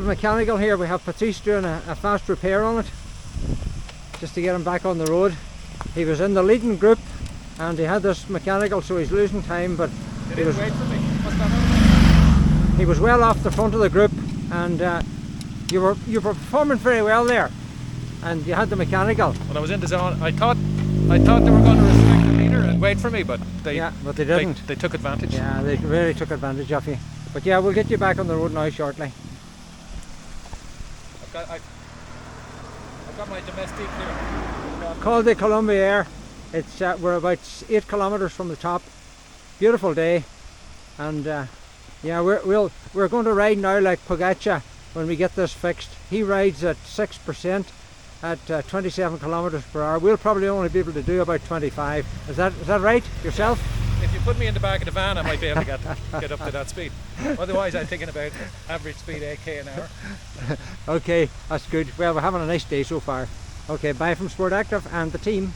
Mechanical here, we have Patrice doing a fast repair on it just to get him back on the road. He was in the leading group and he had this mechanical, so he's losing time, but he was wait for me. What's that? He was well off the front of the group, and you were performing very well there, and you had the mechanical. When I was in the zone, I thought they were going to restrict the leader and wait for me, but they didn't. They took advantage. Yeah, they really took advantage of you. But yeah, we'll get you back on the road now shortly. I've got my domestique here. Called the Galibier. It's we're about 8 kilometers from the top. Beautiful day, and yeah, we're going to ride now like Pogacar when we get this fixed. He rides at 6% at 27 kilometers per hour. We'll probably only be able to do about 25. Is that right? Yourself? If you put me in the back of the van, I might be able to get up to that speed. Otherwise, I'm thinking about average speed 8k an hour. Okay, that's good. Well, we're having a nice day so far. Okay, bye from SportActive and the team.